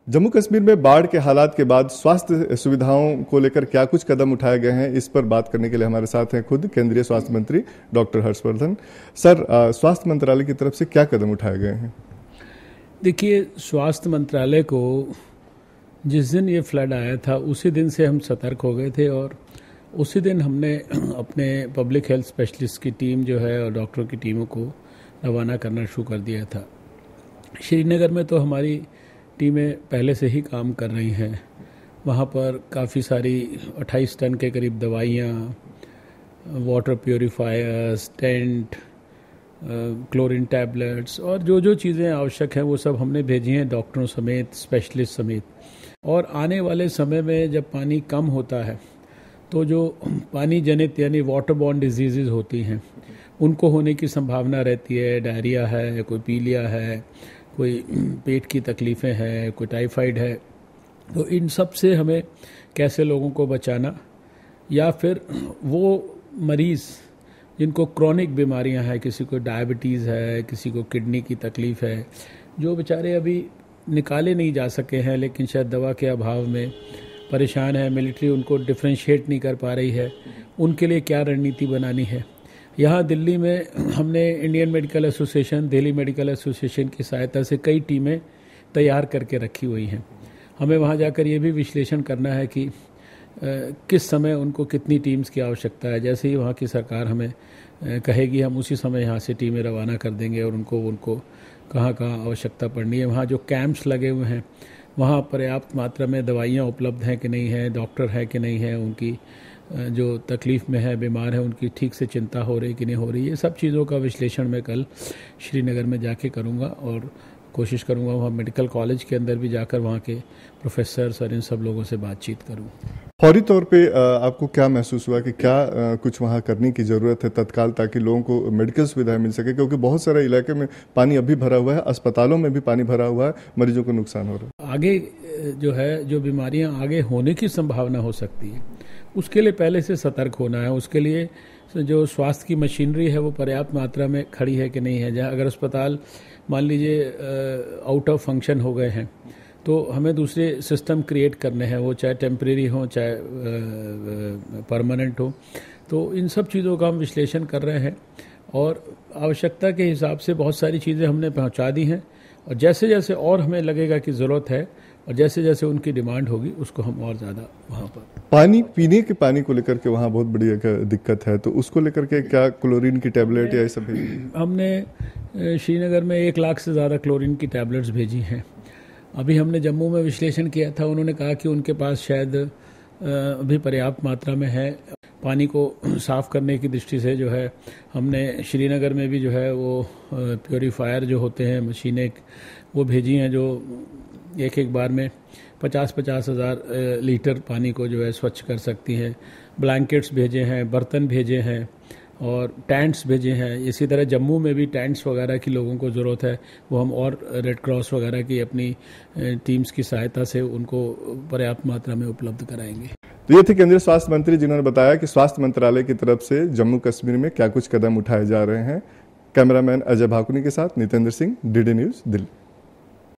जम्मू कश्मीर में बाढ़ के हालात के बाद स्वास्थ्य सुविधाओं को लेकर क्या कुछ कदम उठाए गए हैं, इस पर बात करने के लिए हमारे साथ हैं खुद केंद्रीय स्वास्थ्य मंत्री डॉक्टर हर्षवर्धन। सर, स्वास्थ्य मंत्रालय की तरफ से क्या कदम उठाए गए हैं? देखिए, स्वास्थ्य मंत्रालय को जिस दिन ये फ्लड आया था उसी दिन से हम सतर्क हो गए थे और उसी दिन हमने अपने पब्लिक हेल्थ स्पेशलिस्ट की टीम जो है और डॉक्टरों की टीमों को रवाना करना शुरू कर दिया था। श्रीनगर में तो हमारी टीमें पहले से ही काम कर रही हैं। वहाँ पर काफ़ी सारी 28 टन के करीब दवाइयाँ, water purifiers, tent, chlorine tablets और जो जो चीज़ें आवश्यक हैं वो सब हमने भेजी हैं, डॉक्टरों समेत, स्पेशलिस्ट समेत। और आने वाले समय में जब पानी कम होता है तो जो पानी जनित यानी वाटर बॉर्न डिजीज़ होती हैं उनको होने की संभावना रहती है। डायरिया है, कोई पीलिया है, कोई पेट की तकलीफ़ें हैं, कोई टाइफाइड है। तो इन सब से हमें कैसे लोगों को बचाना, या फिर वो मरीज़ जिनको क्रॉनिक बीमारियां हैं, किसी को डायबिटीज़ है, किसी को किडनी की तकलीफ़ है, जो बेचारे अभी निकाले नहीं जा सके हैं लेकिन शायद दवा के अभाव में परेशान है, मिलिट्री उनको डिफ्रेंशिएट नहीं कर पा रही है, उनके लिए क्या रणनीति बनानी है। यहाँ दिल्ली में हमने Indian medical association, Delhi medical association की सहायता से कई टीमें तैयार करके रखी हुई हैं। हमें वहाँ जाकर ये भी विश्लेषण करना है कि किस समय उनको कितनी टीम्स की आवश्यकता है। जैसे ही वहाँ की सरकार हमें कहेगी हम उसी समय यहाँ से टीमें रवाना कर देंगे और उनको कहाँ कहाँ आवश्यकता पड़नी है। वहाँ जो कैंप्स लगे हुए हैं वहाँ पर्याप्त मात्रा में दवाइयाँ उपलब्ध हैं कि नहीं है, डॉक्टर है कि नहीं है, उनकी जो तकलीफ़ में है, बीमार है, उनकी ठीक से चिंता हो रही कि नहीं हो रही, ये सब चीज़ों का विश्लेषण मैं कल श्रीनगर में जाके करूँगा और कोशिश करूँगा वहाँ मेडिकल कॉलेज के अंदर भी जाकर वहाँ के प्रोफेसर्स और इन सब लोगों से बातचीत करूँ। फौरी तौर पे आपको क्या महसूस हुआ कि क्या कुछ वहाँ करने की ज़रूरत है तत्काल, ताकि लोगों को मेडिकल सुविधाएं मिल सके? क्योंकि बहुत सारे इलाके में पानी अभी भरा हुआ है, अस्पतालों में भी पानी भरा हुआ है, मरीजों को नुकसान हो रहा है। आगे जो है, जो बीमारियाँ आगे होने की संभावना हो सकती है, उसके लिए पहले से सतर्क होना है। उसके लिए जो स्वास्थ्य की मशीनरी है वो पर्याप्त मात्रा में खड़ी है कि नहीं है। जहाँ अगर अस्पताल मान लीजिए आउट ऑफ फंक्शन हो गए हैं तो हमें दूसरे सिस्टम क्रिएट करने हैं, वो चाहे टेम्परेरी हो चाहे परमानेंट हो। तो इन सब चीज़ों का हम विश्लेषण कर रहे हैं और आवश्यकता के हिसाब से बहुत सारी चीज़ें हमने पहुंचा दी हैं और जैसे जैसे और हमें लगेगा कि ज़रूरत है और जैसे जैसे उनकी डिमांड होगी उसको हम और ज़्यादा वहाँ पर। पानी, पीने के पानी को लेकर के वहाँ बहुत बड़ी दिक्कत है, तो उसको लेकर के क्या क्लोरीन की टैबलेट या ये सब? हमने श्रीनगर में 1 लाख से ज़्यादा क्लोरीन की टैबलेट्स भेजी हैं। अभी हमने जम्मू में विश्लेषण किया था, उन्होंने कहा कि उनके पास शायद अभी पर्याप्त मात्रा में है। पानी को साफ़ करने की दृष्टि से जो है हमने श्रीनगर में भी जो है वो प्योरीफायर जो होते हैं मशीनें वो भेजी हैं, जो एक बार में 50-50 हज़ार लीटर पानी को जो है स्वच्छ कर सकती हैं। ब्लैंकेट्स भेजे हैं, बर्तन भेजे हैं और टेंट्स भेजे हैं। इसी तरह जम्मू में भी टेंट्स वगैरह की लोगों को ज़रूरत है, वो हम और रेड क्रॉस वगैरह की अपनी टीम्स की सहायता से उनको पर्याप्त मात्रा में उपलब्ध कराएंगे। तो ये थे केंद्रीय स्वास्थ्य मंत्री, जिन्होंने बताया कि स्वास्थ्य मंत्रालय की तरफ से जम्मू कश्मीर में क्या कुछ कदम उठाए जा रहे हैं। कैमरामैन अजय भाकुनी के साथ नितेंद्र सिंह, डीडी न्यूज़, दिल्ली।